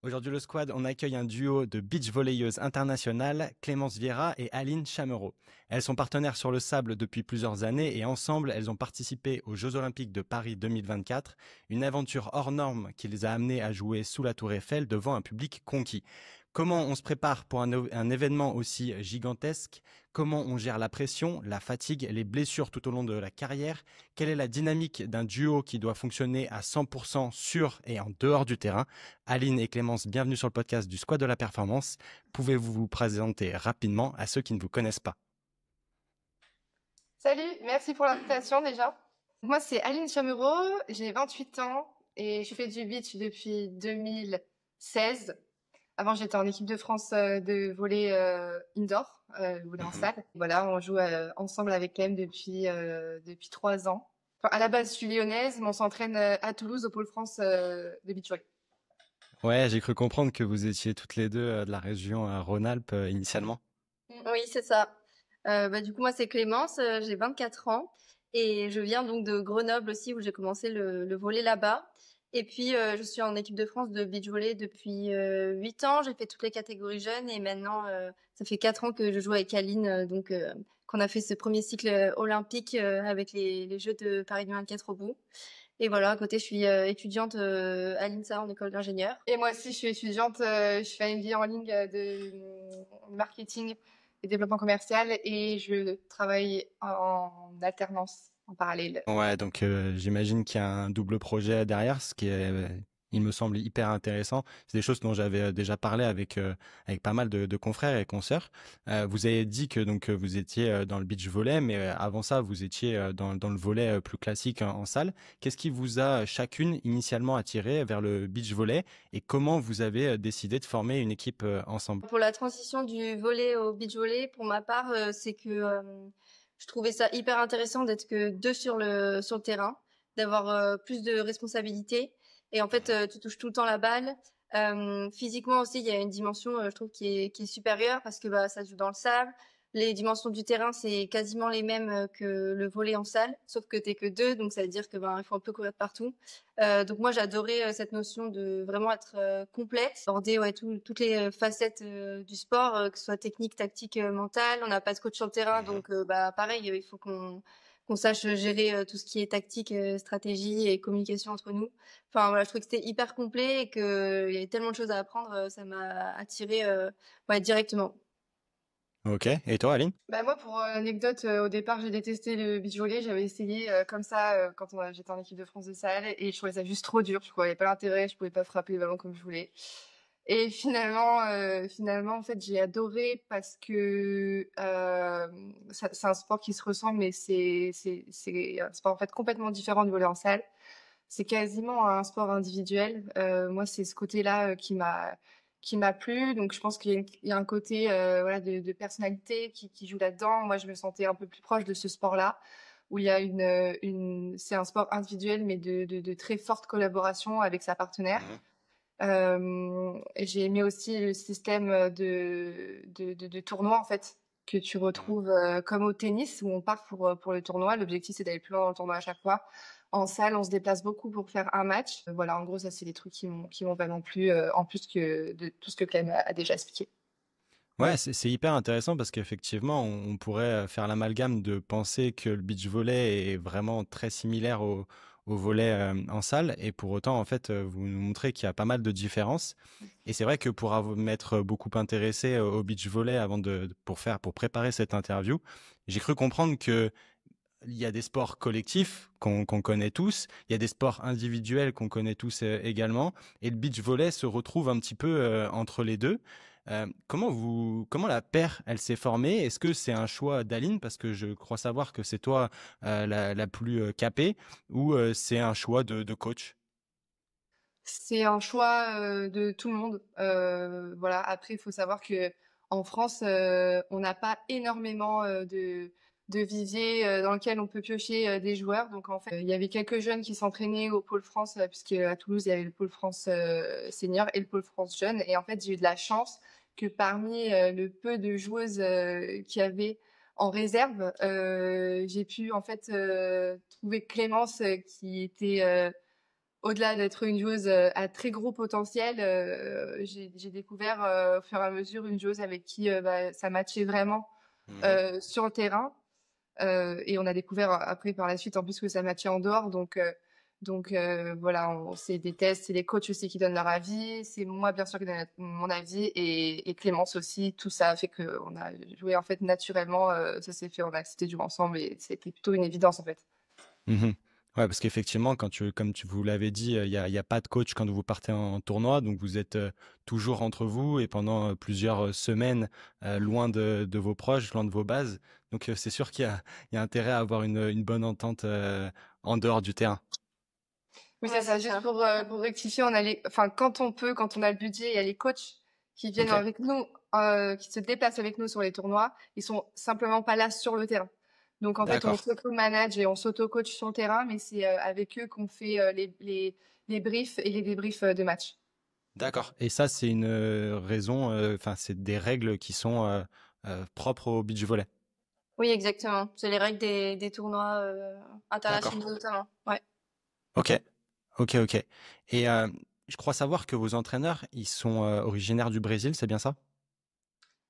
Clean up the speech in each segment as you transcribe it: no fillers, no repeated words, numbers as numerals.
Aujourd'hui, le squad, on accueille un duo de beach volleyeuses internationales, Clémence Vieira et Aline Chamereau. Elles sont partenaires sur le sable depuis plusieurs années et ensemble, elles ont participé aux Jeux Olympiques de Paris 2024, une aventure hors norme qui les a amenées à jouer sous la Tour Eiffel devant un public conquis. Comment on se prépare pour un événement aussi gigantesque? Comment on gère la pression, la fatigue, les blessures tout au long de la carrière? Quelle est la dynamique d'un duo qui doit fonctionner à 100% sur et en dehors du terrain? Aline et Clémence, bienvenue sur le podcast du Squad de la Performance. Pouvez-vous vous présenter rapidement à ceux qui ne vous connaissent pas? Salut, merci pour l'invitation déjà. Moi, c'est Aline Chamereau, j'ai 28 ans et je fais du beach depuis 2016. Avant, j'étais en équipe de France de volley indoor, volley en salle. Voilà, on joue ensemble avec Clem depuis 3 ans. Enfin, à la base, je suis lyonnaise, mais on s'entraîne à Toulouse au pôle France de beach volley. Ouais, j'ai cru comprendre que vous étiez toutes les deux de la région Rhône-Alpes initialement. Oui, c'est ça. Du coup, moi, c'est Clémence, j'ai 24 ans et je viens donc de Grenoble aussi où j'ai commencé le volley là-bas. Et puis, je suis en équipe de France de beach volley depuis 8 ans. J'ai fait toutes les catégories jeunes et maintenant, ça fait 4 ans que je joue avec Aline, qu'on a fait ce premier cycle olympique avec les Jeux de Paris 2024 au bout. Et voilà, à côté, je suis étudiante à l'INSA en école d'ingénieur. Et moi aussi, je suis étudiante, je fais un MBA en ligne de marketing et développement commercial et je travaille en alternance en parallèle. Ouais, donc j'imagine qu'il y a un double projet derrière, ce qui est, il me semble hyper intéressant. C'est des choses dont j'avais déjà parlé avec pas mal de confrères et consoeurs. Vous avez dit que donc vous étiez dans le beach volley, mais avant ça, vous étiez dans le volley plus classique en salle. Qu'est-ce qui vous a chacune initialement attiré vers le beach volley et comment vous avez décidé de former une équipe ensemble? Pour la transition du volley au beach volley, pour ma part, c'est que je trouvais ça hyper intéressant d'être que deux sur le terrain, d'avoir plus de responsabilités. Et en fait, tu touches tout le temps la balle. Physiquement aussi, il y a une dimension, je trouve, qui est supérieure parce que bah, ça se joue dans le sable. Les dimensions du terrain, c'est quasiment les mêmes que le volley en salle, sauf que t'es que deux, donc ça veut dire que ben il faut un peu courir de partout. Donc moi j'adorais cette notion de vraiment être complète, aborder toutes les facettes du sport, que ce soit technique, tactique, mentale. On n'a pas de coach sur le terrain, donc bah pareil, il faut qu'on sache gérer tout ce qui est tactique, stratégie et communication entre nous. Enfin voilà, je trouvais que c'était hyper complet et que il y avait tellement de choses à apprendre, ça m'a attiré ouais, directement. Ok. Et toi, Aline? Bah moi, pour l'anecdote, au départ, j'ai détesté le beach volley. J'avais essayé comme ça quand j'étais en équipe de France de salle et je trouvais ça juste trop dur. Je voyais pas l'intérêt, je pouvais pas frapper le ballon comme je voulais. Et finalement, en fait, j'ai adoré parce que c'est un sport qui se ressemble, mais c'est un sport en fait complètement différent du volley en salle. C'est quasiment un sport individuel. Moi, c'est ce côté-là qui m'a plu. Donc, je pense qu'il y a un côté voilà de personnalité qui joue là-dedans. Moi, je me sentais un peu plus proche de ce sport-là, où il y a c'est un sport individuel, mais de très forte collaboration avec sa partenaire. Et j'ai aimé aussi le système de tournoi en fait que tu retrouves comme au tennis où on part pour le tournoi. L'objectif c'est d'aller plus loin dans le tournoi à chaque fois. En salle, on se déplace beaucoup pour faire un match. Voilà, en gros, ça c'est des trucs qui m'ont vraiment plu en plus que de tout ce que Clem a déjà expliqué. Ouais, c'est hyper intéressant parce qu'effectivement, on pourrait faire l'amalgame de penser que le beach volley est vraiment très similaire au volley en salle, et pour autant, en fait, vous nous montrez qu'il y a pas mal de différences. Et c'est vrai que pour m'être beaucoup intéressé au beach volley pour préparer cette interview, j'ai cru comprendre que il y a des sports collectifs qu'on connaît tous, il y a des sports individuels qu'on connaît tous également, et le beach volley se retrouve un petit peu entre les deux. Comment la paire, elle s'est formée? Est-ce que c'est un choix d'Aline parce que je crois savoir que c'est toi la plus capée, ou c'est un choix de coach? C'est un choix de tout le monde. Voilà. Après, il faut savoir que en France, on n'a pas énormément de viviers dans lequel on peut piocher des joueurs. Donc en fait, il y avait quelques jeunes qui s'entraînaient au pôle France, puisque à Toulouse, il y avait le pôle France senior et le pôle France jeune. Et en fait, j'ai eu de la chance que parmi le peu de joueuses qu'il y avait en réserve, j'ai pu en fait trouver Clémence qui était au-delà d'être une joueuse à très gros potentiel, j'ai découvert au fur et à mesure une joueuse avec qui ça matchait vraiment Mhm. sur le terrain. Et on a découvert après par la suite en plus que ça matchait en dehors. Donc voilà, c'est des tests, c'est les coachs aussi qui donnent leur avis. C'est moi bien sûr qui donne mon avis et Clémence aussi. Tout ça a fait qu'on a joué en fait naturellement. Ça s'est fait, on a accepté de jouer ensemble et c'était plutôt une évidence en fait. Mhm. Ouais, parce qu'effectivement, comme tu vous l'avez dit, il y a pas de coach quand vous partez en tournoi, donc vous êtes toujours entre vous et pendant plusieurs semaines loin de vos proches, loin de vos bases. Donc c'est sûr il y a intérêt à avoir une bonne entente en dehors du terrain. Oui, Ouais, c'est ça. c'est Juste ça. pour rectifier, on a enfin, quand on peut, quand on a le budget, il y a les coachs qui viennent Ok, avec nous, qui se déplacent avec nous sur les tournois. Ils sont simplement pas là sur le terrain. Donc, en fait, on d'accord, s'auto-manage et on s'auto-coach sur le terrain, mais c'est avec eux qu'on fait les briefs et les débriefs de match. d'accord. Et ça, c'est une raison, enfin, c'est des règles qui sont propres au beach volley. Oui, exactement. C'est les règles des tournois D'accord. internationaux notamment. Ouais. Ok, ok, ok. Et je crois savoir que vos entraîneurs, ils sont originaires du Brésil, c'est bien ça?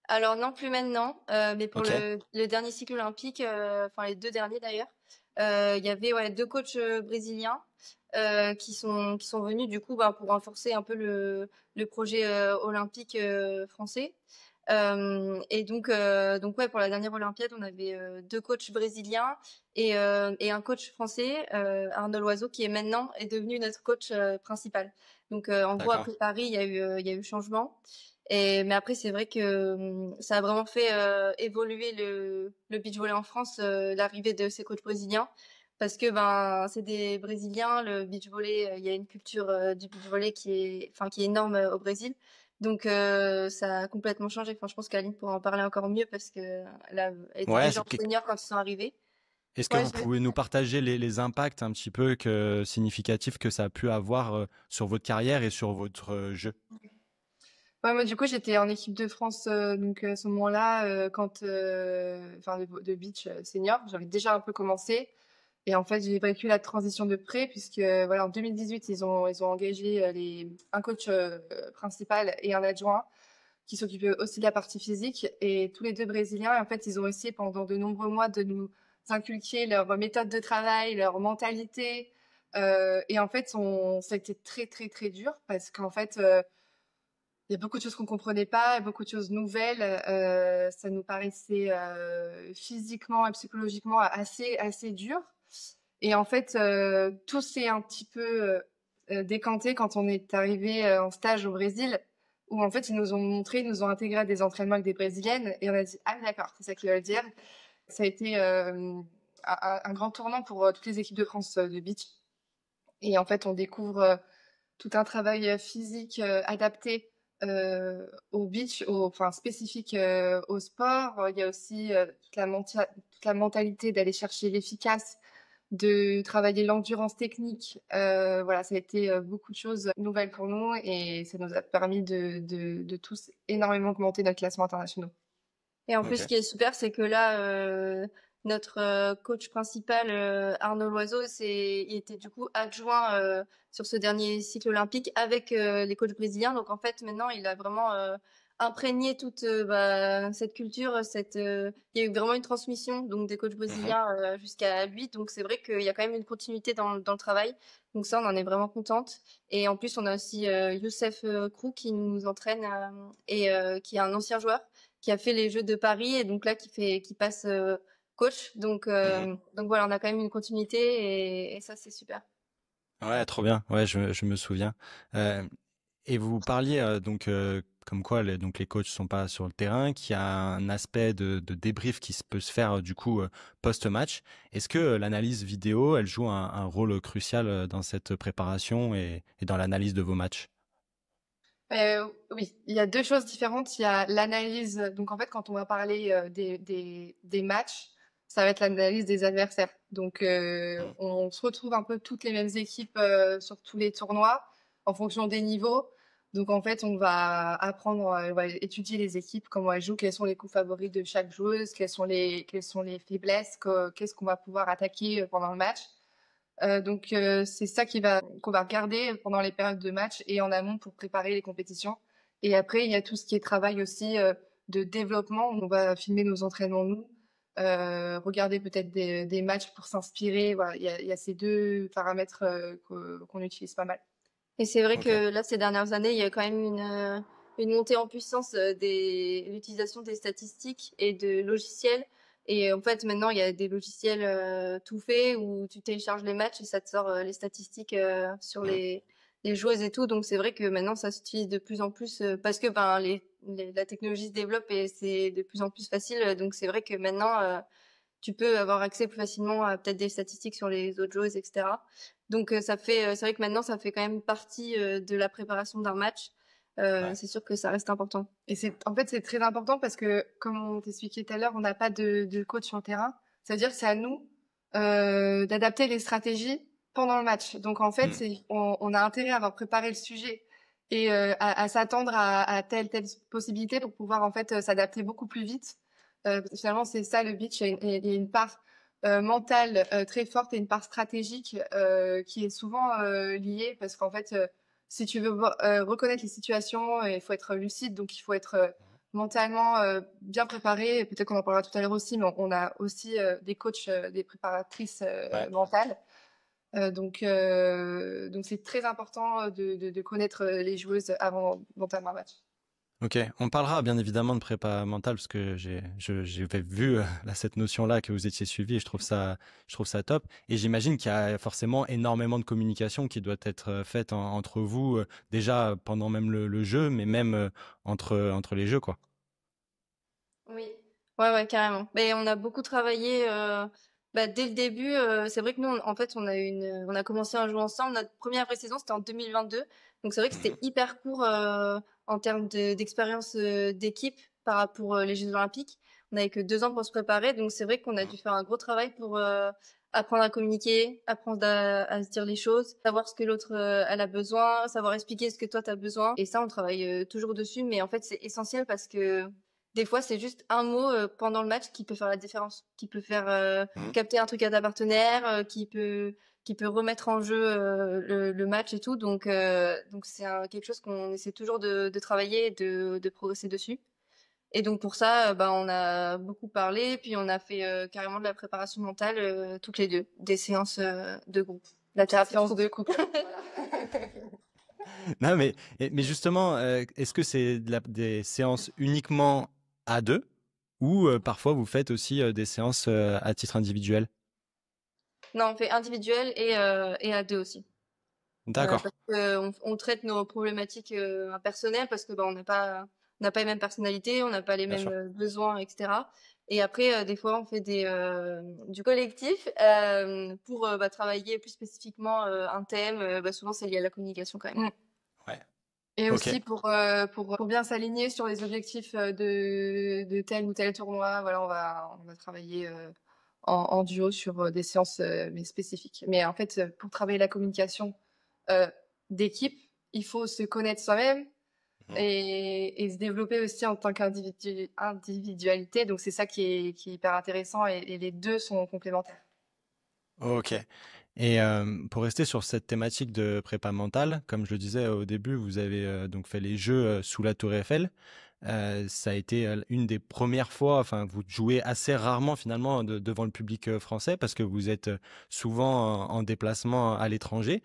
Alors non, plus maintenant, mais pour Ok, le dernier cycle olympique, enfin les 2 derniers d'ailleurs, il y avait, ouais, 2 coachs, brésiliens, qui sont venus du coup, pour renforcer un peu le projet, olympique, français. Et donc ouais, pour la dernière olympiade, on avait, 2 coachs brésiliens et un coach français, Arnaud Loiseau, qui est maintenant est devenu notre coach, principal. Donc en gros, d'accord. après Paris, il y a eu changement. Mais après, c'est vrai que ça a vraiment fait évoluer le beach volley en France, l'arrivée de ces coachs brésiliens. Parce que c'est des Brésiliens, le beach volley, il y a une culture du beach volley qui est énorme au Brésil. Donc ça a complètement changé. Enfin, je pense qu'Aline pourra en parler encore mieux parce que là, elle était Ouais, déjà senior quand ils sont arrivés. est-ce que Ouais, vous pouvez nous partager les impacts un petit peu significatifs que ça a pu avoir sur votre carrière et sur votre jeu? Ouais, moi, du coup, j'étais en équipe de France, donc à ce moment-là, enfin, de beach senior, j'avais déjà un peu commencé. Et en fait, j'ai vécu la transition de près puisque voilà, en 2018, ils ont engagé un coach principal et un adjoint qui s'occupaient aussi de la partie physique. Et tous les deux brésiliens, en fait, ils ont essayé pendant de nombreux mois de nous inculquer leur méthode de travail, leur mentalité. Et en fait, ça a été très, très, très dur parce qu'en fait, il y a beaucoup de choses qu'on comprenait pas, beaucoup de choses nouvelles. Ça nous paraissait physiquement et psychologiquement assez, assez dur. Et en fait, tout s'est un petit peu décanté quand on est arrivé en stage au Brésil, où en fait ils nous ont montré, ils nous ont intégré à des entraînements avec des Brésiliennes, et on a dit ah oui, d'accord, c'est ça qu'ils veulent dire. Ça a été un grand tournant pour toutes les équipes de France de beach. Et en fait, on découvre tout un travail physique adapté au beach, enfin spécifique au sport. Il y a aussi toute la mentalité d'aller chercher l'efficace, de travailler l'endurance technique. Voilà, ça a été beaucoup de choses nouvelles pour nous et ça nous a permis de tous énormément augmenter notre classement international. Et en plus, ce Ok. qui est super, c'est que là, notre coach principal, Arnaud Loiseau, il était du coup adjoint sur ce dernier cycle olympique avec les coachs brésiliens. Donc en fait, maintenant, il a vraiment imprégné toute cette culture. Il y a eu vraiment une transmission donc des coachs Mhm. brésiliens jusqu'à lui. Donc c'est vrai qu'il y a quand même une continuité dans le travail. Donc ça, on en est vraiment contente. Et en plus, on a aussi Youssef Krou qui nous entraîne et qui est un ancien joueur qui a fait les Jeux de Paris et donc là qui passe coach. Mhm. Donc voilà, on a quand même une continuité et ça c'est super. Ouais, trop bien. Ouais, je me souviens. Euh, et vous parliez donc comme quoi donc les coachs sont pas sur le terrain, qu'il y a un aspect de débrief qui peut se faire du coup post-match. Est-ce que l'analyse vidéo, elle joue un rôle crucial dans cette préparation et dans l'analyse de vos matchs? Oui, il y a deux choses différentes. Il y a l'analyse. Donc en fait, quand on va parler des matchs, ça va être l'analyse des adversaires. Donc Mhm. on se retrouve un peu toutes les mêmes équipes sur tous les tournois en fonction des niveaux. Donc en fait, on va apprendre, on va étudier les équipes, comment elles jouent, quels sont les coups favoris de chaque joueuse, quelles sont les faiblesses, qu'est-ce qu'on va pouvoir attaquer pendant le match. Donc c'est ça qu'on va regarder pendant les périodes de match et en amont pour préparer les compétitions. Et après, il y a tout ce qui est travail aussi de développement. On va filmer nos entraînements nous, regarder peut-être des matchs pour s'inspirer. Voilà, il y a ces deux paramètres qu'on utilise pas mal. Et c'est vrai Ok. que là, ces dernières années, il y a quand même une montée en puissance l'utilisation des statistiques et de logiciels. Et en fait, maintenant, il y a des logiciels tout faits où tu télécharges les matchs et ça te sort les statistiques sur Mm. les joueuses et tout. Donc, c'est vrai que maintenant, ça s'utilise de plus en plus parce que ben, la technologie se développe et c'est de plus en plus facile. Donc, c'est vrai que maintenant, tu peux avoir accès plus facilement à peut-être des statistiques sur les autres joueuses, etc. Donc c'est vrai que maintenant ça fait quand même partie de la préparation d'un match. Ouais. C'est sûr que ça reste important. Et en fait, c'est très important parce que, comme on t'expliquait tout à l'heure, on n'a pas de coach sur le terrain. Ça veut dire que c'est à nous d'adapter les stratégies pendant le match. Donc, en fait, Mm. on a intérêt à avoir préparé le sujet et à s'attendre à telle possibilité pour pouvoir, en fait, s'adapter beaucoup plus vite. Parce que finalement, c'est ça le beach. Il y a une part mentale très forte et une part stratégique qui est souvent liée parce qu'en fait, si tu veux reconnaître les situations, il faut être lucide, donc il faut être mentalement bien préparé. Et peut-être qu'on en parlera tout à l'heure aussi, mais on a aussi des coachs, des préparatrices Ouais. mentales. Donc c'est très important de connaître les joueuses avant d'entamer un match. Ok, on parlera bien évidemment de prépa mentale parce que j'avais vu là, cette notion-là que vous étiez suivi et je trouve ça top. Et j'imagine qu'il y a forcément énormément de communication qui doit être faite entre vous déjà pendant même le jeu, mais même entre les jeux, quoi. Oui, ouais, ouais, carrément. Mais on a beaucoup travaillé bah, dès le début. C'est vrai que nous, en fait, on a commencé à jouer ensemble. Notre première vraie saison, c'était en 2022. Donc c'est vrai que c'était hyper court en termes d'expérience d'équipe par rapport aux les Jeux Olympiques. On n'avait que 2 ans pour se préparer. Donc c'est vrai qu'on a dû faire un gros travail pour apprendre à communiquer, apprendre à se dire les choses, savoir ce que l'autre elle a besoin, savoir expliquer ce que toi tu as besoin. Et ça, on travaille toujours dessus. Mais en fait, c'est essentiel parce que des fois, c'est juste un mot pendant le match qui peut faire la différence, qui peut faire Mhm. capter un truc à ta partenaire, qui peut remettre en jeu le match et tout. Donc c'est quelque chose qu'on essaie toujours de travailler et de progresser dessus. Et donc pour ça, bah, on a beaucoup parlé, puis on a fait carrément de la préparation mentale toutes les deux, des séances de groupe, la thérapie de Séance groupe. de couple. Voilà. Non, mais justement, est-ce que c'est des séances uniquement à deux ou parfois vous faites aussi des séances à titre individuel? Non, on fait individuel et à deux aussi. D'accord. Parce que on traite nos problématiques personnelles parce que bah, on n'a pas les mêmes personnalités, on n'a pas les Bien mêmes sûr. besoins, etc. Et après, des fois, on fait du collectif pour bah, travailler plus spécifiquement un thème. Bah, souvent, c'est lié à la communication quand même. Mm. Ouais. Et Ok. aussi pour bien s'aligner sur les objectifs de tel ou tel tournoi, voilà, on va travailler en duo sur des séances mais spécifiques. Mais en fait, pour travailler la communication euh, d'équipe, il faut se connaître soi-même Mhm. et se développer aussi en tant qu'individualité. Donc c'est ça qui est hyper intéressant et les deux sont complémentaires. Ok. Et pour rester sur cette thématique de prépa mentale, comme je le disais au début, vous avez donc fait les Jeux sous la Tour Eiffel. Ça a été une des premières fois, enfin, vous jouez assez rarement finalement devant le public français parce que vous êtes souvent en déplacement à l'étranger.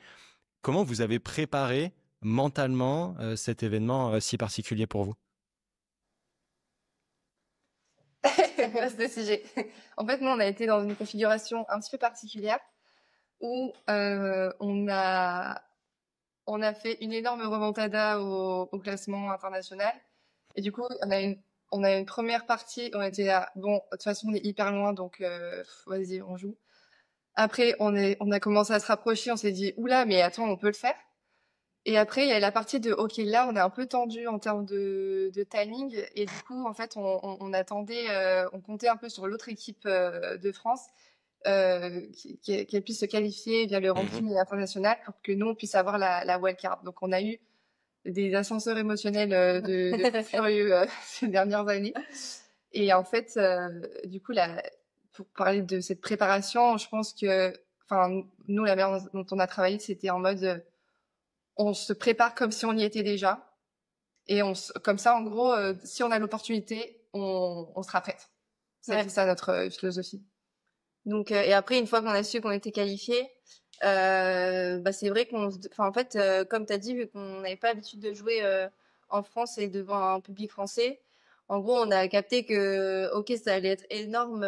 Comment vous avez préparé mentalement cet événement si particulier pour vous? Vaste sujet. En fait, nous, on a été dans une configuration un petit peu particulière où on a fait une énorme remontada au classement international. Et du coup, on a une première partie, on était là, bon, de toute façon, on est hyper loin, donc vas-y, on joue. Après, on a commencé à se rapprocher, on s'est dit, oula, mais attends, on peut le faire. Et après, il y a la partie de, ok, là, on est un peu tendu en termes de timing. Et du coup, en fait, on attendait, on comptait un peu sur l'autre équipe de France qu'elle puisse se qualifier via le Mhm. ranking international pour que nous, on puisse avoir la wildcard. Donc, on a eu des ascenseurs émotionnels de fou furieux ces dernières années. Et en fait, du coup, pour parler de cette préparation, je pense que enfin, nous, la manière dont on a travaillé, c'était en mode, on se prépare comme si on y était déjà. Et comme ça, en gros, si on a l'opportunité, on sera prête. C'était ça notre philosophie. Donc, et après, une fois qu'on a su qu'on était qualifié, c'est vrai en fait, comme tu as dit, vu qu'on n'avait pas l'habitude de jouer en France et devant un public français, en gros, on a capté que, ok, ça allait être énorme,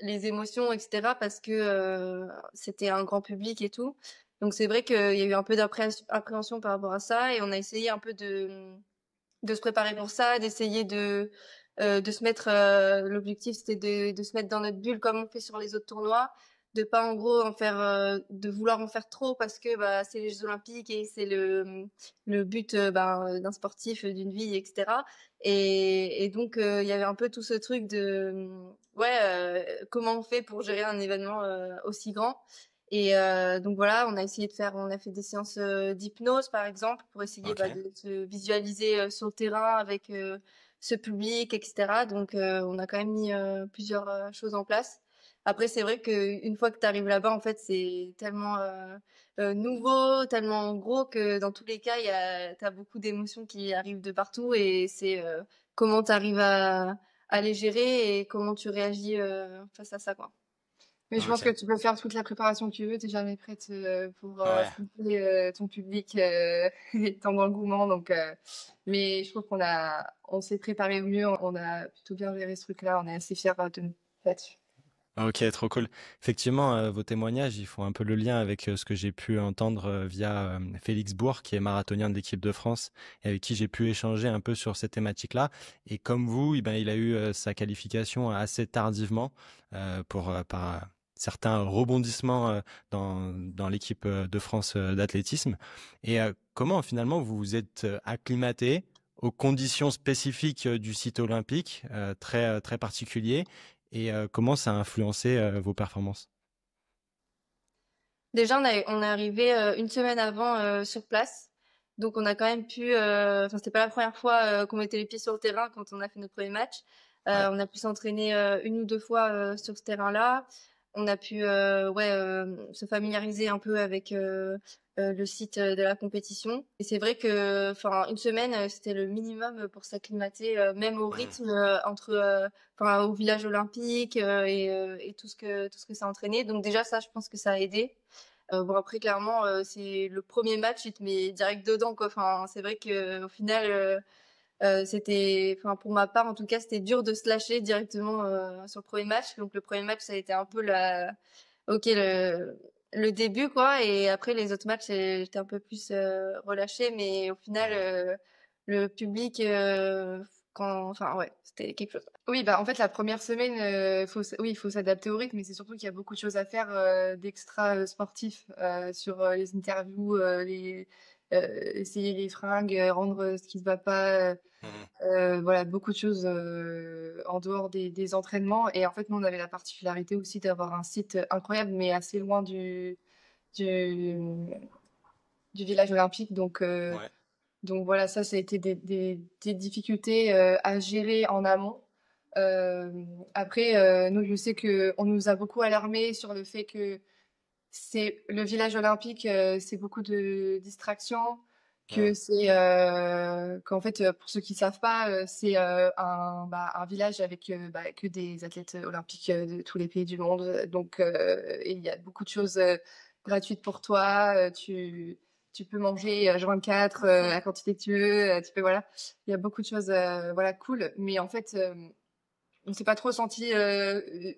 les émotions, etc., parce que c'était un grand public et tout. Donc, c'est vrai qu'il y a eu un peu d'appréhension par rapport à ça, et on a essayé un peu de se préparer pour ça, d'essayer de se mettre l'objectif c'était de se mettre dans notre bulle comme on fait sur les autres tournois, de pas en gros en faire de vouloir en faire trop parce que c'est les Jeux Olympiques et c'est le but d'un sportif, d'une vie, etc. Et donc il y avait un peu tout ce truc de comment on fait pour gérer un événement aussi grand. Et donc voilà, on a fait des séances d'hypnose par exemple pour essayer Ok. de se visualiser sur le terrain avec ce public, etc. Donc on a quand même mis plusieurs choses en place. Après, c'est vrai qu'une fois que tu arrives là-bas, en fait, c'est tellement nouveau, tellement gros que dans tous les cas, t'as beaucoup d'émotions qui arrivent de partout et c'est comment tu arrives à les gérer et comment tu réagis face à ça, quoi. Mais je pense que Ok. tu peux faire toute la préparation que tu veux, t'es jamais prête pour Ouais. affronter ton public et ton engouement. Donc, mais je trouve on s'est préparé au mieux, on a plutôt bien géré ce truc-là, on est assez fiers de nous là-dessus. Ok, trop cool. Effectivement, vos témoignages, ils font un peu le lien avec ce que j'ai pu entendre via Félix Bourg, qui est marathonien de l'équipe de France, et avec qui j'ai pu échanger un peu sur ces thématiques-là. Et comme vous, eh ben, il a eu sa qualification assez tardivement par certains rebondissements dans l'équipe de France d'athlétisme. Et comment finalement vous vous êtes acclimaté aux conditions spécifiques du site olympique, très particulier, et comment ça a influencé vos performances? Déjà, on est arrivé une semaine avant sur place. Donc, on a quand même pu. Enfin, c'était pas la première fois qu'on mettait les pieds sur le terrain quand on a fait notre premier match. Ouais. On a pu s'entraîner une ou deux fois sur ce terrain-là. On a pu se familiariser un peu avec le site de la compétition. Et c'est vrai que, enfin, une semaine, c'était le minimum pour s'acclimater, même au Mhm. rythme au village olympique et tout ce que ça entraînait. Donc déjà, ça, je pense que ça a aidé. Bon après clairement c'est le premier match, il te met direct dedans quoi. Enfin c'est vrai que au final c'était, enfin pour ma part en tout cas c'était dur de se lâcher directement sur le premier match. Donc le premier match ça a été un peu le début quoi. Et après les autres matchs j'étais un peu plus relâchée, mais au final le public enfin ouais c'était quelque chose. Oui, bah en fait la première semaine, il faut s'adapter au rythme, mais c'est surtout qu'il y a beaucoup de choses à faire d'extra sportif sur les interviews, essayer les fringues, rendre ce qui se va pas, Mhm. voilà beaucoup de choses en dehors des entraînements. Et en fait, nous on avait la particularité aussi d'avoir un site incroyable, mais assez loin du, du village olympique, Ouais. donc voilà, ça a été des difficultés à gérer en amont. Euh, Après, nous, je sais que on nous a beaucoup alarmé sur le fait que c'est le village olympique, c'est beaucoup de distractions, que Mhm. c'est qu'en fait, pour ceux qui savent pas, c'est un village avec que des athlètes olympiques de tous les pays du monde. Donc, et il y a beaucoup de choses gratuites pour toi. Tu peux manger H24 la quantité que tu veux. Tu peux voilà, il y a beaucoup de choses voilà cool. Mais en fait, on s'est pas trop senti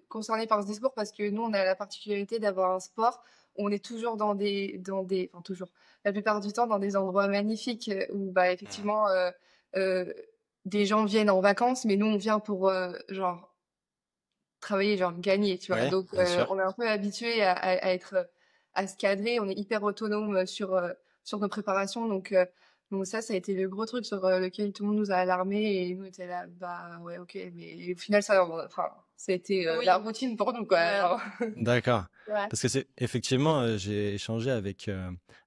concerné par ce discours parce que nous, on a la particularité d'avoir un sport où on est toujours enfin toujours, la plupart du temps dans des endroits magnifiques où bah Mhm. effectivement euh, des gens viennent en vacances, mais nous on vient pour genre travailler, genre gagner, tu vois. Ouais, Donc bien sûr. on est un peu habitué à être à se cadrer, on est hyper autonome sur nos préparations, donc ça a été le gros truc sur lequel tout le monde nous a alarmés et nous on était là, bah ouais, ok, mais au final enfin, ça a été la Oui, routine pour nous, quoi. voilà. D'accord. Ouais. Parce que c'est effectivement, j'ai échangé avec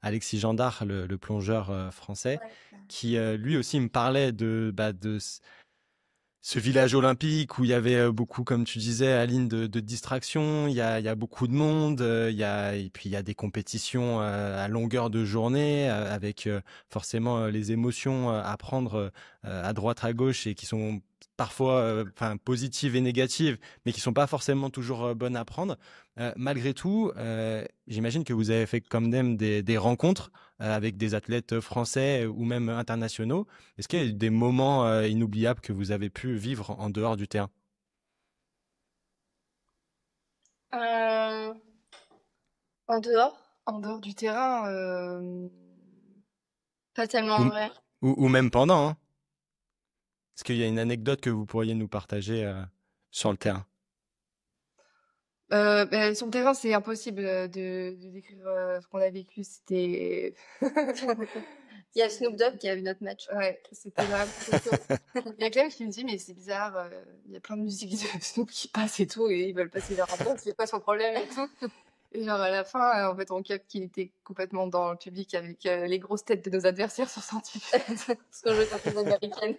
Alexis Gendard, le plongeur français, Ouais. qui lui aussi me parlait de ce village olympique où il y avait beaucoup, comme tu disais, Aline, de distractions. Il y a beaucoup de monde. Et puis il y a des compétitions à longueur de journée avec forcément les émotions à prendre à droite, à gauche et qui sont parfois, enfin, positives et négatives, mais qui sont pas forcément toujours bonnes à prendre. Malgré tout, j'imagine que vous avez fait comme même des rencontres avec des athlètes français ou même internationaux. Est-ce qu'il y a eu des moments inoubliables que vous avez pu vivre en dehors du terrain? Euh, En dehors, En dehors du terrain, pas tellement Ou, en vrai. ou même pendant, hein? Est-ce qu'il y a une anecdote que vous pourriez nous partager sur le terrain? sur le terrain, c'est impossible de décrire ce qu'on a vécu. C'était Il y a Snoop Dogg qui a vu notre match. ouais, c'était vraiment trop chaud. Il y a Clem qui me dit, mais c'est bizarre, il y a plein de musiques de Snoop qui passent et tout, et ils veulent passer leur ambiance, c'est quoi son problème et tout. Et genre à la fin, en fait, on capte qu'il était complètement dans le public avec les grosses têtes de nos adversaires sur son t-shirt. Parce qu'on joue contre les Américaines.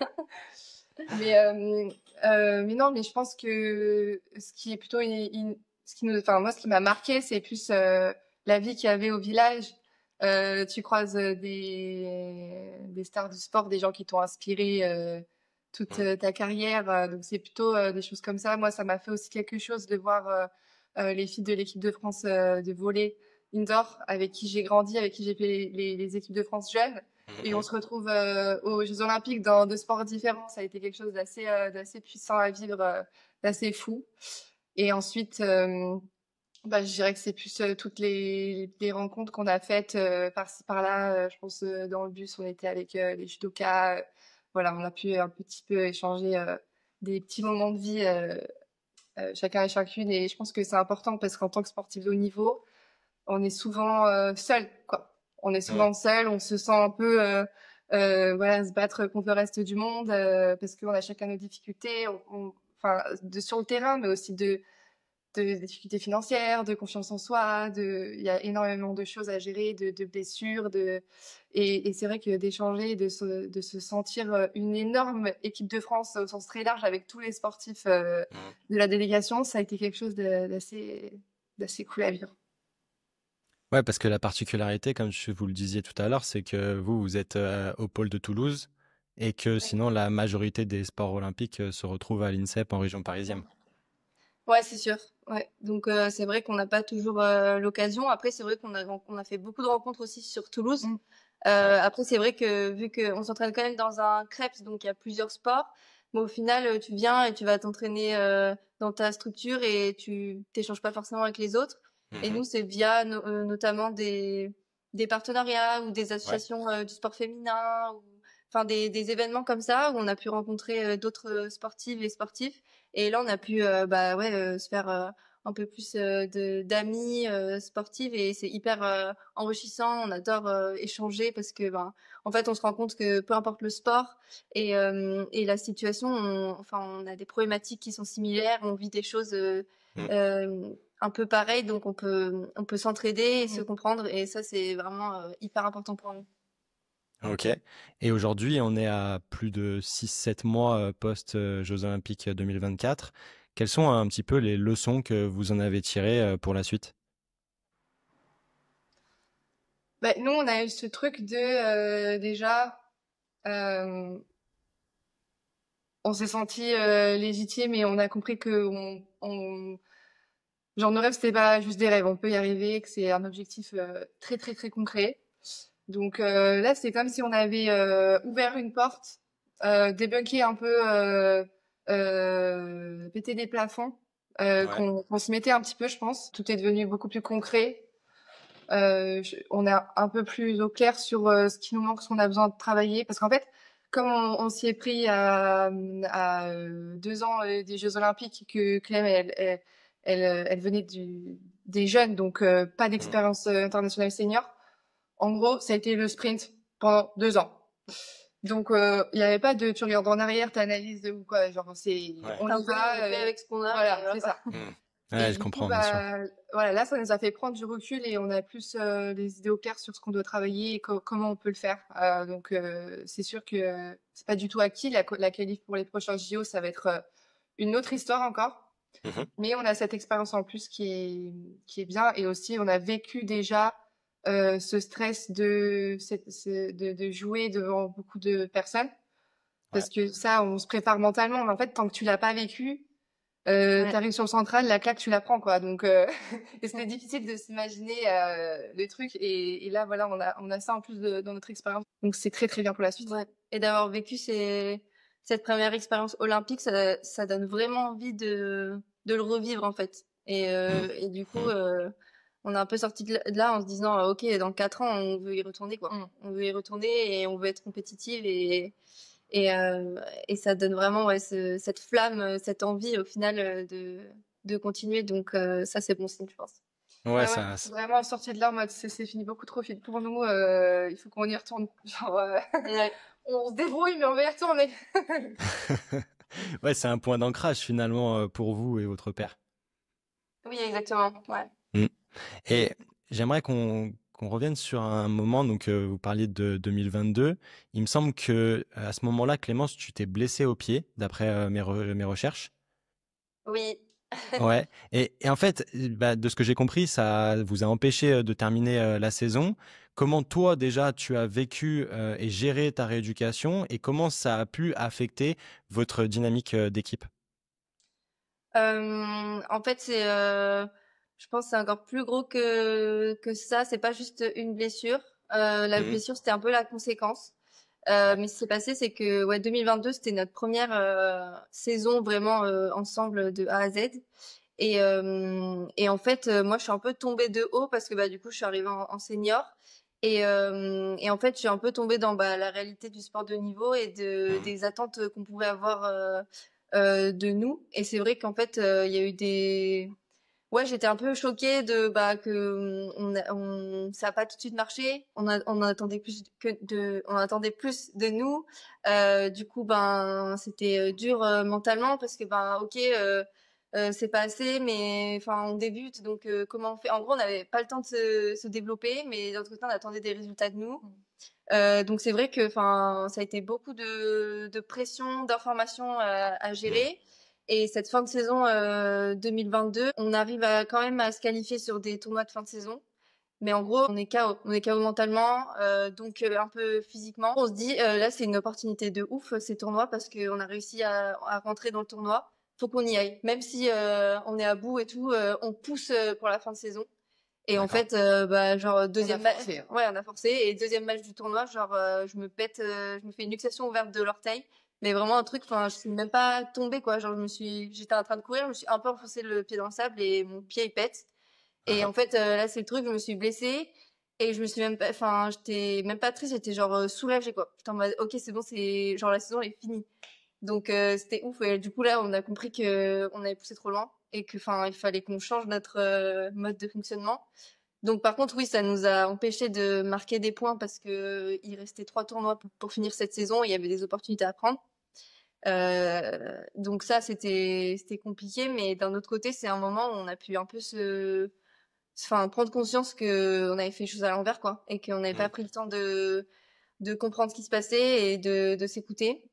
Mais non, mais je pense que ce qui est plutôt ce qui nous, enfin moi, ce qui m'a marqué, c'est plus la vie qu'il y avait au village. Tu croises des stars du sport, des gens qui t'ont inspiré toute ta carrière. Donc c'est plutôt des choses comme ça. Moi, ça m'a fait aussi quelque chose de voir les filles de l'équipe de France de volley indoor, avec qui j'ai grandi, avec qui j'ai fait les équipes de France jeunes. Et on se retrouve aux Jeux Olympiques dans deux sports différents. Ça a été quelque chose d'assez puissant à vivre, d'assez fou. Et ensuite, je dirais que c'est plus toutes les rencontres qu'on a faites par-ci par-là. Je pense dans le bus, on était avec les judokas. Voilà, on a pu un petit peu échanger des petits moments de vie chacun et chacune. Et je pense que c'est important parce qu'en tant que sportif de haut niveau, on est souvent seul, quoi. On est souvent seul, on se sent un peu voilà, se battre contre le reste du monde parce qu'on a chacun nos difficultés, enfin sur le terrain, mais aussi de difficultés financières, de confiance en soi, il y a énormément de choses à gérer, de blessures, et c'est vrai que d'échanger, de se sentir une énorme équipe de France au sens très large avec tous les sportifs de la délégation, ça a été quelque chose d'assez cool à vivre. Ouais, parce que la particularité, comme vous le disiez tout à l'heure, c'est que vous êtes au pôle de Toulouse et que sinon la majorité des sports olympiques se retrouvent à l'INSEP en région parisienne. Ouais, c'est sûr. Ouais. Donc c'est vrai qu'on n'a pas toujours l'occasion. Après, c'est vrai qu'on a fait beaucoup de rencontres aussi sur Toulouse. Après, c'est vrai que vu qu'on s'entraîne quand même dans un CREPS, donc il y a plusieurs sports, mais au final, tu viens et tu vas t'entraîner dans ta structure et tu t'échanges pas forcément avec les autres. Et nous, c'est via notamment des partenariats ou des associations du sport féminin, ou enfin des événements comme ça où on a pu rencontrer d'autres sportives et sportifs. Et là, on a pu se faire un peu plus d'amis sportives, et c'est hyper enrichissant. On adore échanger parce que en fait, on se rend compte que peu importe le sport et la situation, on a des problématiques qui sont similaires, on vit des choses un peu pareilles, donc on peut s'entraider et se comprendre, et ça, c'est vraiment hyper important pour nous. Ok. Et aujourd'hui, on est à plus de 6-7 mois post-Jeux Olympiques 2024. Quelles sont un petit peu les leçons que vous en avez tirées pour la suite? Nous, on a eu ce truc déjà, euh, on s'est senti légitime et on a compris que genre nos rêves, c'était pas juste des rêves, on peut y arriver, que c'est un objectif très très très concret. Donc là, c'est comme si on avait ouvert une porte, débunké un peu, pété des plafonds, qu'on se mettait un petit peu, je pense. Tout est devenu beaucoup plus concret. On est un peu plus au clair sur ce qui nous manque, ce qu'on a besoin de travailler. Parce qu'en fait, comme on s'y est pris à 2 ans des Jeux Olympiques, que Clem, elle venait des jeunes, donc pas d'expérience internationale senior. En gros, ça a été le sprint pendant 2 ans. Donc, il n'y avait pas de tu regardes en arrière, t'analyses ou quoi. Genre, on y va. On fait avec ce qu'on a. Voilà, c'est ça. Ouais, Et je du coup, comprends, bien sûr. voilà, là, ça nous a fait prendre du recul et on a plus les idées au clair sur ce qu'on doit travailler et comment on peut le faire. Donc, c'est sûr que c'est pas du tout acquis. La qualif pour les prochains JO, ça va être une autre histoire encore. Mhm. Mais on a cette expérience en plus qui est bien. Et aussi, on a vécu déjà ce stress de jouer devant beaucoup de personnes. Ouais. Parce que ça, on se prépare mentalement. Mais en fait, tant que tu l'as pas vécu, Ouais. t'arrives sur le central, la claque, tu la prends, quoi. Donc, et c'était difficile de s'imaginer le truc. Et là, voilà, on a ça en plus dans notre expérience. Donc, c'est très, très bien pour la suite. Ouais. Et d'avoir vécu cette première expérience olympique, ça donne vraiment envie de le revivre, en fait. Et du coup, on est un peu sorti de là en se disant, OK, dans 4 ans, on veut y retourner, quoi. On veut y retourner et on veut être compétitive et ça donne vraiment ouais, cette flamme, cette envie au final de continuer. Donc ça, c'est bon signe, je pense. Ouais, Ouais, ça, vraiment sortir de là en mode c'est fini beaucoup trop vite pour nous. Il faut qu'on y retourne. Genre, Ouais. on se débrouille, mais on va y retourner. ouais, c'est un point d'ancrage finalement pour vous et votre père. Oui, exactement. Ouais. Mm. Et j'aimerais qu'on revienne sur un moment, donc vous parliez de 2022. Il me semble que à ce moment-là, Clémence, tu t'es blessée au pied, d'après mes recherches. Oui. Ouais. Et en fait, bah, de ce que j'ai compris, ça vous a empêché de terminer la saison. Comment toi déjà tu as vécu et géré ta rééducation et comment ça a pu affecter votre dynamique d'équipe? En fait, je pense que c'est encore plus gros que ça. C'est pas juste une blessure. La Mhm. blessure, c'était un peu la conséquence. Ouais. Mais ce qui s'est passé, c'est que ouais, 2022, c'était notre première saison vraiment ensemble de A à Z. Et en fait, moi, je suis un peu tombée de haut parce que bah, du coup, je suis arrivée en senior. Et en fait, je suis un peu tombée dans bah, la réalité du sport de haut niveau et Mhm. des attentes qu'on pouvait avoir de nous. Et c'est vrai qu'en fait, il y a eu des... Ouais, j'étais un peu choquée de bah que ça a pas tout de suite marché. On attendait plus on attendait plus de nous. Du coup, ben c'était dur mentalement parce que ben ok, c'est pas assez, mais enfin on débute, donc comment on fait? En gros, on n'avait pas le temps de se développer, mais d'un autre côté, on attendait des résultats de nous. Donc c'est vrai que enfin ça a été beaucoup de pression, d'informations à gérer. Et cette fin de saison 2022, on arrive quand même à se qualifier sur des tournois de fin de saison. Mais en gros, on est KO mentalement, donc un peu physiquement. On se dit là c'est une opportunité de ouf ces tournois parce qu'on a réussi à rentrer dans le tournoi. Faut qu'on y aille, même si on est à bout et tout, on pousse pour la fin de saison. Et en D'accord. fait, bah, genre, deuxième match. Forcé, hein. Ouais, on a forcé. Et deuxième match du tournoi, genre, je me fais une luxation ouverte de l'orteil. Mais vraiment un truc, enfin, je suis même pas tombée, quoi. Genre, j'étais en train de courir, je me suis un peu enfoncé le pied dans le sable et mon pied, il pète. Et Ah, en fait, là, c'est le truc, je me suis blessée. Et je me suis même pas, enfin, j'étais même pas triste, j'étais genre soulagée, quoi. J'étais en mode, ok, c'est bon, c'est, genre, la saison, elle est finie. Donc c'était ouf. Et du coup là, on a compris que on avait poussé trop loin et que, enfin, il fallait qu'on change notre mode de fonctionnement. Donc par contre, oui, ça nous a empêché de marquer des points parce que il restait 3 tournois pour finir cette saison. Et il y avait des opportunités à prendre. Donc ça, c'était compliqué. Mais d'un autre côté, c'est un moment où on a pu un peu enfin, prendre conscience que on avait fait les choses à l'envers, quoi, et qu'on n'avait pas mhm. pris le temps de comprendre ce qui se passait et de s'écouter.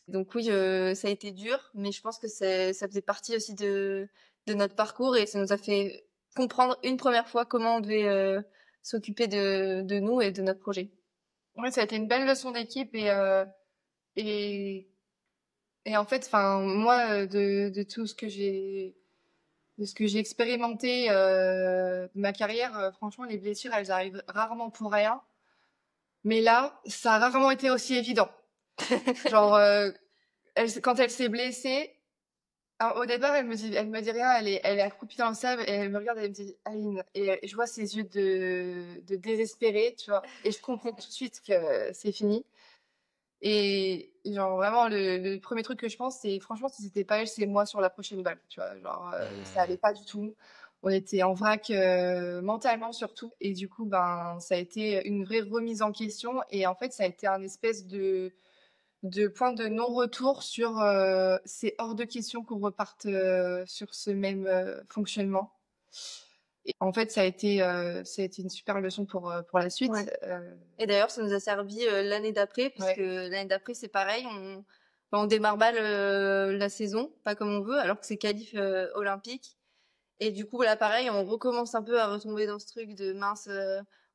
Donc oui, ça a été dur, mais je pense que ça faisait partie aussi de notre parcours et ça nous a fait comprendre une première fois comment on devait s'occuper de nous et de notre projet. Ouais, ça a été une belle leçon d'équipe et, et en fait, enfin, moi, de tout ce que de ce que j'ai expérimenté de ma carrière, franchement, les blessures, elles arrivent rarement pour rien. Mais là, ça a rarement été aussi évident. Genre, quand elle s'est blessée, alors, au départ, elle me dit rien, elle est accroupie dans le sable et elle me regarde et elle me dit Aline, et je vois ses yeux de désespérée, tu vois, et je comprends tout de suite que c'est fini. Et genre vraiment le premier truc que je pense, c'est franchement si c'était pas elle, c'est moi sur la prochaine balle, tu vois, genre ça allait pas du tout. On était en vrac mentalement surtout, et du coup ben ça a été une vraie remise en question, et en fait ça a été un espèce de point de non-retour sur c'est hors de question qu'on reparte sur ce même fonctionnement. Et en fait, ça a été une super leçon pour la suite. Ouais. Et d'ailleurs, ça nous a servi l'année d'après, puisque l'année d'après, c'est pareil, on démarre mal la saison, pas comme on veut, alors que c'est qualif olympique. Et du coup, là, pareil, on recommence un peu à retomber dans ce truc de mince,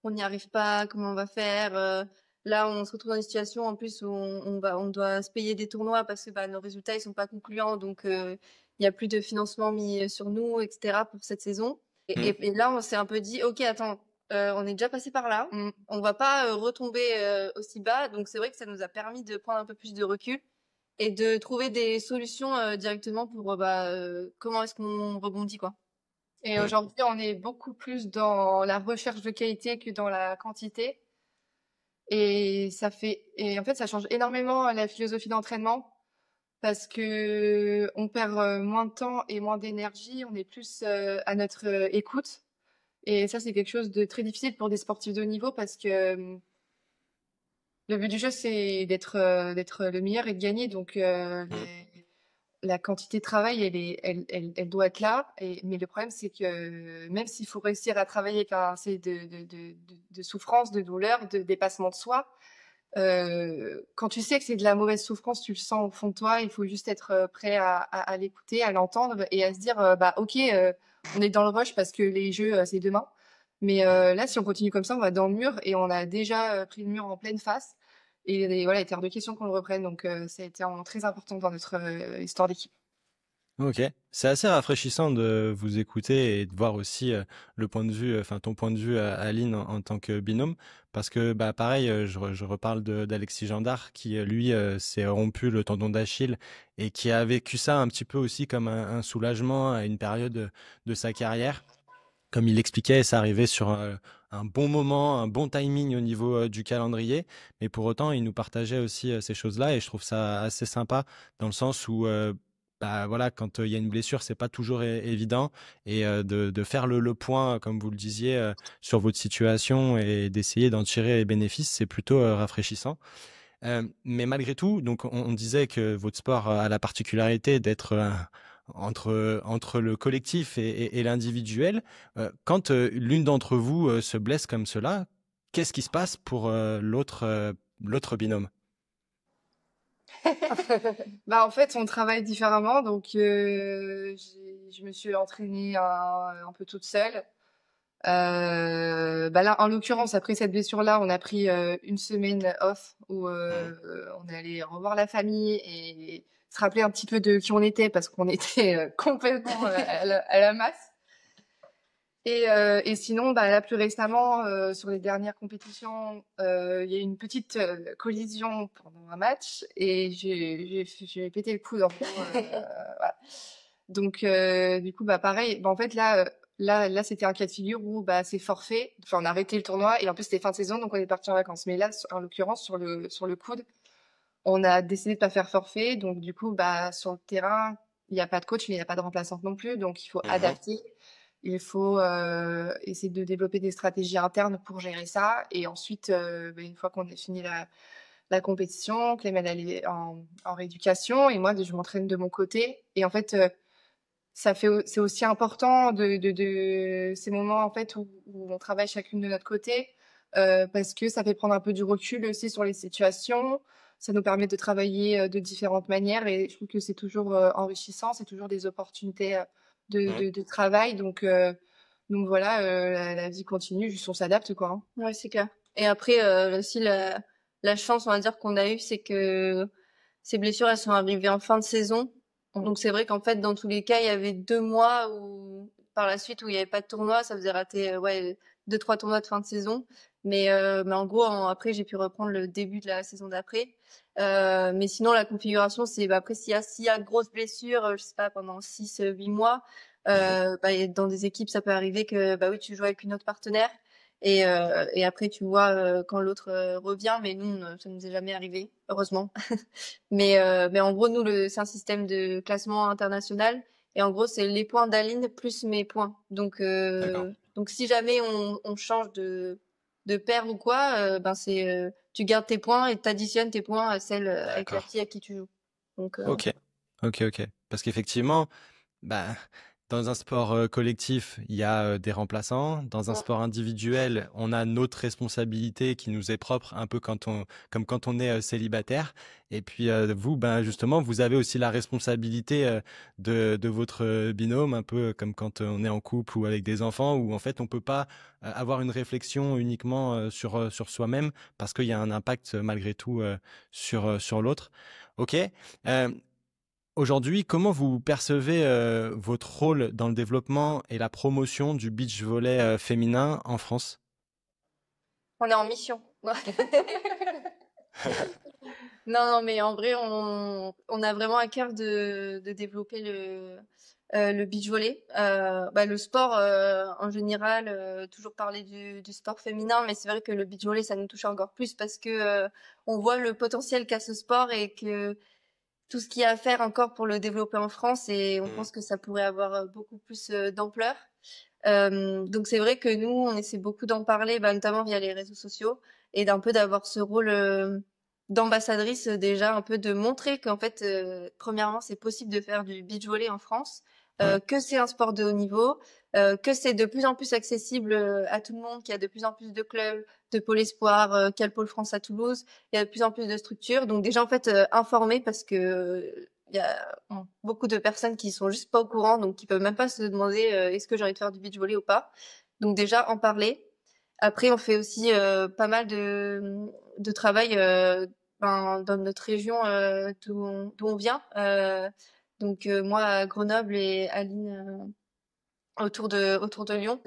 on n'y arrive pas, comment on va faire Là, on se retrouve dans une situation en plus où on doit se payer des tournois parce que nos résultats ils sont pas concluants, donc il y a plus de financement mis sur nous, etc. pour cette saison. Et là, on s'est un peu dit, ok, attends, on est déjà passé par là, on va pas retomber aussi bas, donc c'est vrai que ça nous a permis de prendre un peu plus de recul et de trouver des solutions directement pour comment est-ce qu'on rebondit, quoi. Et aujourd'hui, on est beaucoup plus dans la recherche de qualité que dans la quantité. Et en fait, ça change énormément la philosophie d'entraînement parce que on perd moins de temps et moins d'énergie. On est plus à notre écoute. Et ça, c'est quelque chose de très difficile pour des sportifs de haut niveau parce que le but du jeu, c'est d'être le meilleur et de gagner. Donc, la quantité de travail, elle doit être là. Mais le problème, c'est que même s'il faut réussir à travailler avec un assez de souffrance, de douleur, de dépassement de soi, quand tu sais que c'est de la mauvaise souffrance, tu le sens au fond de toi. Il faut juste être prêt à l'écouter, à l'entendre et à se dire, ok, on est dans le rush parce que les jeux, c'est demain. Mais là, si on continue comme ça, on va dans le mur et on a déjà pris le mur en pleine face. Et voilà, il était hors de question qu'on le reprenne. Donc, ça a été vraiment très important dans notre histoire d'équipe. Ok, c'est assez rafraîchissant de vous écouter et de voir aussi le point de vue, enfin ton point de vue, Aline, en tant que binôme, parce que bah pareil, je reparle d'Alexis Gendard qui lui s'est rompu le tendon d'Achille et qui a vécu ça un petit peu aussi comme un soulagement à une période de sa carrière. Comme il l'expliquait, ça arrivait sur un bon moment, un bon timing au niveau du calendrier, mais pour autant, il nous partageait aussi ces choses-là et je trouve ça assez sympa dans le sens où bah voilà, quand il y a une blessure, c'est pas toujours évident et de faire le point, comme vous le disiez, sur votre situation et d'essayer d'en tirer les bénéfices, c'est plutôt rafraîchissant. Mais malgré tout, donc on disait que votre sport a la particularité d'être entre le collectif et l'individuel. Quand l'une d'entre vous se blesse comme cela, qu'est-ce qui se passe pour l'autre binôme? En fait, on travaille différemment. Donc, je me suis entraînée un peu toute seule. Là, en l'occurrence, après cette blessure-là, on a pris une semaine off où on est allé revoir la famille et se rappeler un petit peu de qui on était parce qu'on était complètement à la masse. Et sinon, là, plus récemment, sur les dernières compétitions, il y a eu une petite collision pendant un match et j'ai pété le coude en fait. Voilà. Donc, du coup, pareil. En fait, là, c'était un cas de figure où c'est forfait. Enfin, on a arrêté le tournoi et en plus c'était fin de saison, donc on est parti en vacances. Mais là, en l'occurrence, sur le coude, on a décidé de pas faire forfait. Donc, du coup, sur le terrain, il n'y a pas de coach, mais il n'y a pas de remplaçante non plus. Donc, il faut adapter. Il faut essayer de développer des stratégies internes pour gérer ça. Et ensuite, une fois qu'on a fini la compétition, Clément elle est en rééducation et moi, je m'entraîne de mon côté. Et en fait, c'est aussi important de ces moments en fait où on travaille chacune de notre côté parce que ça fait prendre un peu du recul aussi sur les situations. Ça nous permet de travailler de différentes manières et je trouve que c'est toujours enrichissant, c'est toujours des opportunités de travail. Donc voilà, la vie continue, juste on s'adapte quoi. Hein. Ouais, c'est clair. Et après aussi la chance, on va dire qu'on a eu, c'est que ces blessures, elles sont arrivées en fin de saison. Donc c'est vrai qu'en fait, dans tous les cas, il y avait 2 mois où, par la suite, où il n'y avait pas de tournoi, ça faisait rater 2-3 tournois de fin de saison. Mais en gros, après, j'ai pu reprendre le début de la saison d'après. Mais sinon, la configuration, c'est après s'il y a de grosses blessures, je sais pas, pendant 6-8 mois, dans des équipes, ça peut arriver que oui, tu joues avec une autre partenaire. Et après, tu vois quand l'autre revient, mais nous, ça nous est jamais arrivé, heureusement. mais en gros, nous, c'est un système de classement international. Et en gros, c'est les points d'Aline plus mes points. Donc si jamais on change de paire ou quoi, tu gardes tes points et t'additionnes tes points à celle avec la D'accord. fille à qui tu joues. Donc, Ok, ok. Parce qu'effectivement, bah, dans un sport collectif, il y a des remplaçants. Dans un ouais. sport individuel, on a notre responsabilité qui nous est propre, un peu comme quand on est célibataire. Et puis vous, ben justement, vous avez aussi la responsabilité de votre binôme, un peu comme quand on est en couple ou avec des enfants, où en fait on peut pas avoir une réflexion uniquement sur soi-même parce qu'il y a un impact malgré tout sur l'autre. Ok. Euh, Aujourd'hui, comment vous percevez votre rôle dans le développement et la promotion du beach volley féminin en France? On est en mission. Non, non, mais en vrai, on a vraiment à cœur de développer le beach volley. Bah, le sport, en général, toujours parler du sport féminin, mais c'est vrai que le beach volley, ça nous touche encore plus parce que on voit le potentiel qu'a ce sport et que tout ce qu'il y a à faire encore pour le développer en France et on Mm. pense que ça pourrait avoir beaucoup plus d'ampleur. Donc c'est vrai que nous, on essaie beaucoup d'en parler, bah, notamment via les réseaux sociaux et d'un peu d'avoir ce rôle d'ambassadrice déjà, un peu de montrer qu'en fait, premièrement, c'est possible de faire du beach volley en France, Ouais. que c'est un sport de haut niveau, que c'est de plus en plus accessible à tout le monde, qu'il y a de plus en plus de clubs, de pôle espoir, qu'il y a le pôle France à Toulouse, il y a de plus en plus de structures. Donc déjà en fait informer parce que il y a beaucoup de personnes qui sont juste pas au courant, donc qui peuvent même pas se demander est-ce que j'ai envie de faire du beach volley ou pas. Donc déjà en parler. Après, on fait aussi pas mal de travail dans notre région d'où on vient. Donc moi à Grenoble et Aline autour de Lyon.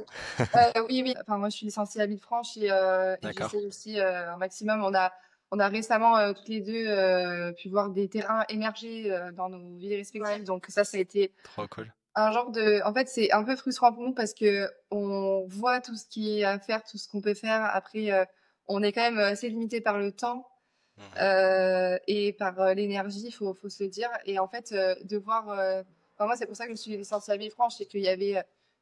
Oui, oui. Enfin, moi, je suis licenciée à Villefranche et D'accord. j'essaie aussi un maximum. On a récemment toutes les deux pu voir des terrains émerger dans nos villes Ouais. respectives. Donc ça a été Trop cool. un genre de. En fait, c'est un peu frustrant pour nous parce que on voit tout ce qui est à faire, tout ce qu'on peut faire. Après, on est quand même assez limité par le temps Mhm. et par l'énergie, faut se le dire. Et en fait, de voir. Enfin, moi, c'est pour ça que je suis licenciée à Villefranche, c'est il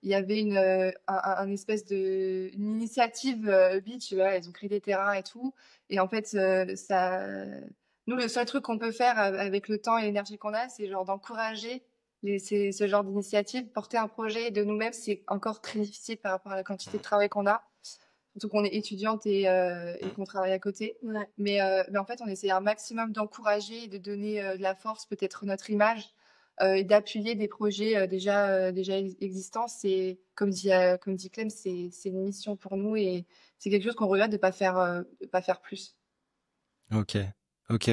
y avait un espèce une initiative beach, voilà, ils ont créé des terrains et tout. Et en fait, nous, le seul truc qu'on peut faire avec le temps et l'énergie qu'on a, c'est genre d'encourager ce genre d'initiative. Porter un projet de nous-mêmes, c'est encore très difficile par rapport à la quantité de travail qu'on a. Surtout qu'on est étudiante et Mm. qu'on travaille à côté. Ouais. Mais en fait, on essaie un maximum d'encourager et de donner de la force, peut-être notre image, et d'appuyer des projets déjà existants. C'est, comme dit Clem, c'est une mission pour nous et c'est quelque chose qu'on regrette de pas faire plus. Ok. Ok.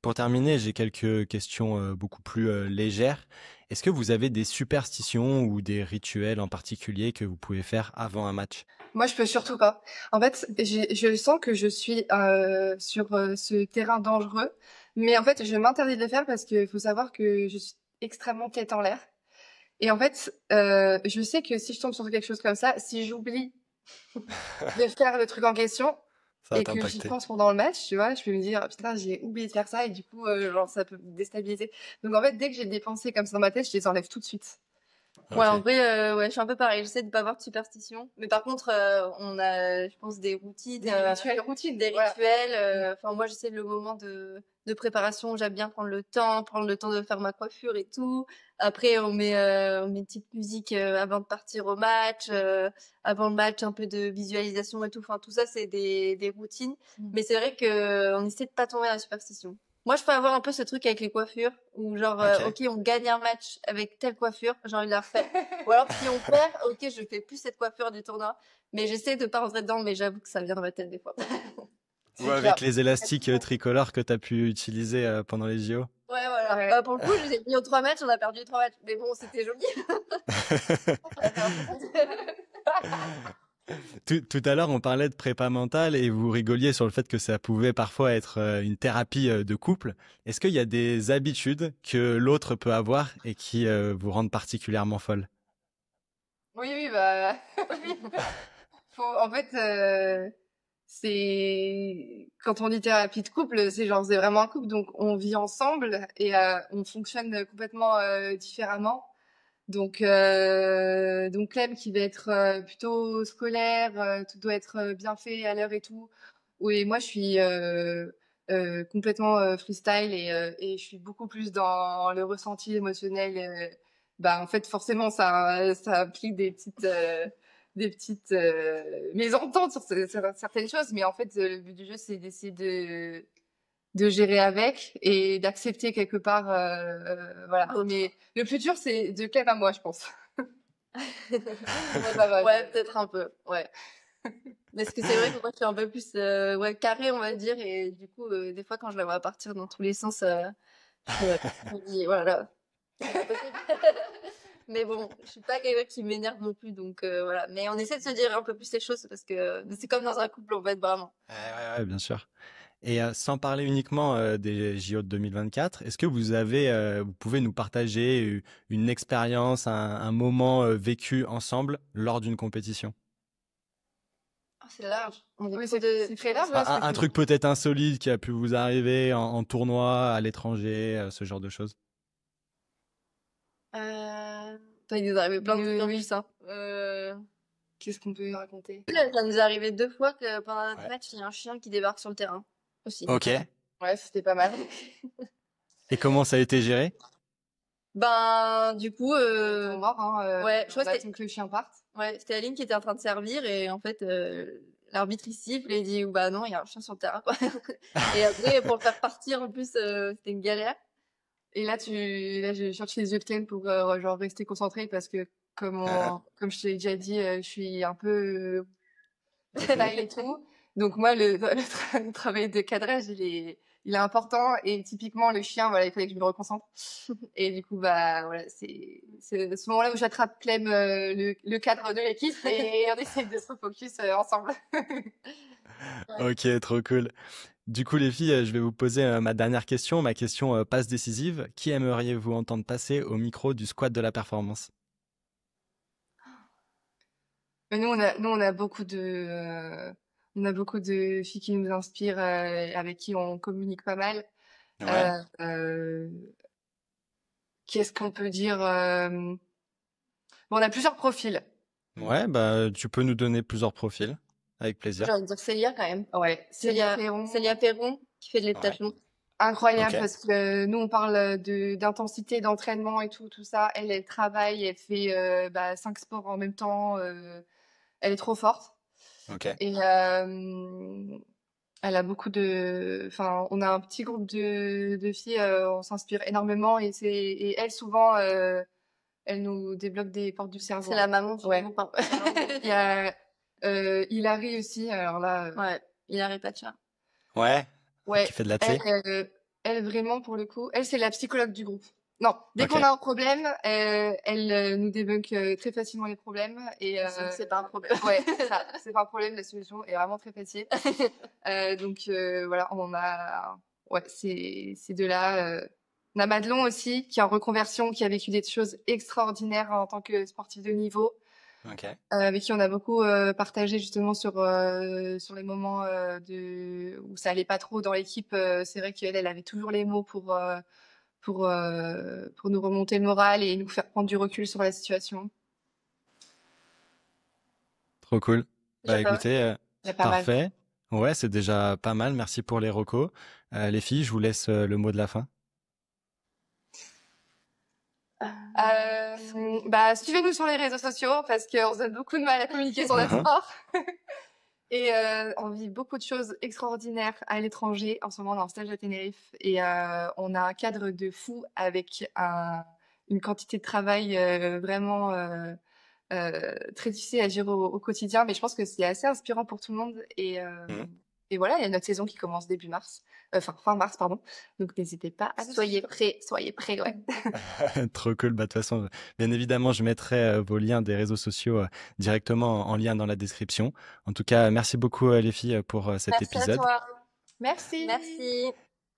Pour terminer, j'ai quelques questions beaucoup plus légères. Est-ce que vous avez des superstitions ou des rituels en particulier que vous pouvez faire avant un match? Moi, je peux surtout pas. En fait, je sens que je suis sur ce terrain dangereux, mais en fait, je m'interdis de le faire parce qu'il faut savoir que je suis extrêmement tête en l'air. Et en fait, je sais que si je tombe sur quelque chose comme ça, si j'oublie de faire le truc en question Ça va et que j'y t'impacter. pense pendant le match, tu vois, je peux me dire, putain, j'ai oublié de faire ça et du coup, genre, ça peut me déstabiliser. Donc en fait, dès que j'ai des pensées comme ça dans ma tête, je les enlève tout de suite. Ouais, Ok. en vrai, ouais, je suis un peu pareil. J'essaie de pas avoir de superstition. Mais par contre, on a, je pense, des routines, Des rituels routines, des voilà. rituels. Enfin, moi, j'essaie le moment de préparation. J'aime bien prendre le temps de faire ma coiffure et tout. Après, on met une petite musique avant de partir au match. Avant le match, un peu de visualisation et tout. Enfin, tout ça, c'est des routines. Mais c'est vrai que on essaie de pas tomber dans la superstition. Moi, je peux avoir un peu ce truc avec les coiffures, où genre, Ok. ok, on gagne un match avec telle coiffure, j'ai envie de la refaire. Ou alors, si on perd, ok, je fais plus cette coiffure du tournoi. Mais j'essaie de pas rentrer dedans, mais j'avoue que ça vient dans ma tête des fois. Ou C'est clair. avec les élastiques tricolores que tu as pu utiliser pendant les JO. Ouais, voilà. Ouais. Pour le coup, je les ai mis aux 3 matchs, on a perdu les 3 matchs. Mais bon, c'était joli. Tout à l'heure, on parlait de prépa mentale et vous rigoliez sur le fait que ça pouvait parfois être une thérapie de couple. Est-ce qu'il y a des habitudes que l'autre peut avoir et qui vous rendent particulièrement folle? Oui, oui, bah, en fait, c'est quand on dit thérapie de couple, c'est genre c'est vraiment un couple, donc on vit ensemble et on fonctionne complètement différemment. Donc Clem qui va être plutôt scolaire, tout doit être bien fait à l'heure et tout. Oui, moi, je suis complètement freestyle et je suis beaucoup plus dans le ressenti émotionnel. Bah, en fait, forcément, ça implique des petites mésententes sur certaines choses, mais en fait, le but du jeu, c'est d'essayer de gérer avec et d'accepter quelque part. Voilà. Mais le plus dur, c'est de Clem à moi, je pense. Ouais, peut-être un peu, ouais. Parce que c'est vrai que moi, je suis un peu plus carré, on va dire, et du coup, des fois, quand je la vois partir dans tous les sens, je me dis, voilà. C'est pas possible. Mais bon, je suis pas quelqu'un qui m'énerve non plus, donc voilà. Mais on essaie de se dire un peu plus les choses parce que c'est comme dans un couple, en fait, vraiment. Ouais, bien sûr. Et sans parler uniquement des JO de 2024, est-ce que vous pouvez nous partager une expérience, un moment vécu ensemble lors d'une compétition? Oh, c'est large. Oui, c'est très large. Un truc peut-être insolite qui a pu vous arriver en tournoi, à l'étranger, ce genre de choses. Il nous est arrivé plein de trucs en plus, hein. Qu'est-ce qu'on peut raconter? Ça nous est arrivé 2 fois que pendant notre match, il y a un chien qui débarque sur le terrain aussi. Ok. Ouais, c'était pas mal. Et comment ça a été géré? Ben, du coup, Mort, hein, ouais, je crois on que attend que le chien parte. ouais, c'était Aline qui était en train de servir et en fait, l'arbitre il siffle et il dit bah non, il y a un chien sur le terrain quoi. Et après pour le faire partir en plus, c'était une galère. Et là je cherche les yeux de Clem pour genre rester concentrée parce que comme je t'ai déjà dit, je suis un peu freestyle et tout. Donc moi le travail de cadrage il est important et typiquement le chien voilà il fallait que je me reconcentre et du coup bah voilà c'est ce moment-là où j'attrape Clem le cadre de l'équipe et on essaie de se refocus ensemble. Ok, trop cool. Du coup, les filles, je vais vous poser ma dernière question, ma question passe décisive. Qui aimeriez-vous entendre passer au micro du squad de la performance? Mais nous on a beaucoup de filles qui nous inspirent avec qui on communique pas mal. Ouais. Euh, Qu'est-ce qu'on peut dire bon, on a plusieurs profils. Ouais, bah tu peux nous donner plusieurs profils, avec plaisir. J'ai envie de dire Célia quand même. Ouais, Célia Perron qui fait de Ouais. l'heptathlon. Incroyable Ok. parce que nous on parle d'intensité d'entraînement et tout ça. Elle travaille, elle fait 5 sports en même temps. Elle est trop forte. Ok. Et elle a enfin, on a un petit groupe de filles, on s'inspire énormément et elle souvent, elle nous débloque des portes du cerveau. C'est la maman du Ouais. groupe. Il y a Hilary aussi, alors là. Ouais, Hilary Pacha. Ouais. Ouais. Qui fait de l'athlé. Elle vraiment pour le coup, elle c'est la psychologue du groupe. Non, dès Ok. qu'on a un problème, elle nous débunk très facilement les problèmes et c'est pas un problème. Ouais, c'est ça, c'est pas un problème, la solution est vraiment très facile. Donc voilà, ouais, ces deux-là. On a Madelon aussi, qui est en reconversion, qui a vécu des choses extraordinaires en tant que sportif de niveau, Ok. avec qui on a beaucoup partagé justement sur les moments où ça allait pas trop dans l'équipe. C'est vrai elle avait toujours les mots pour nous remonter le moral et nous faire prendre du recul sur la situation. Trop cool. Bah Déjà pas mal. écoutez, Il y a pas mal. parfait. Ouais, c'est déjà pas mal. Merci pour les recos. Les filles, je vous laisse le mot de la fin. Suivez-nous sur les réseaux sociaux parce qu'on se donne beaucoup de mal à communiquer sur notre sport. Et on vit beaucoup de choses extraordinaires à l'étranger. En ce moment, on est en stage à Tenerife et on a un cadre de fou avec une quantité de travail vraiment très difficile à gérer au quotidien. Mais je pense que c'est assez inspirant pour tout le monde. Et voilà, il y a notre saison qui commence début mars. Fin mars, pardon. Donc n'hésitez pas à Soyez prêts, ouais. Trop cool. Bah, de toute façon, bien évidemment, je mettrai vos liens des réseaux sociaux directement en lien dans la description. En tout cas, merci beaucoup les filles pour cet épisode. Merci à toi. Merci. Merci.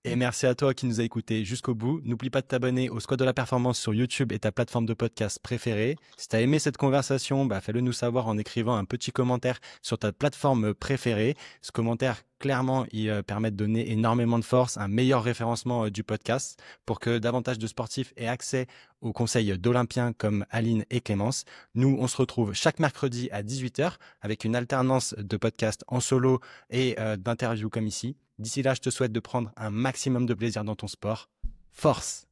Et merci à toi qui nous a écoutés jusqu'au bout. N'oublie pas de t'abonner au Squad de la Performance sur YouTube et ta plateforme de podcast préférée. Si tu as aimé cette conversation, fais-le nous savoir en écrivant un petit commentaire sur ta plateforme préférée. Ce commentaire, clairement, il permet de donner énormément de force, un meilleur référencement du podcast pour que davantage de sportifs aient accès aux conseils d'Olympiens comme Aline et Clémence. Nous, on se retrouve chaque mercredi à 18h avec une alternance de podcasts en solo et d'interviews comme ici. D'ici là, je te souhaite de prendre un maximum de plaisir dans ton sport. Force!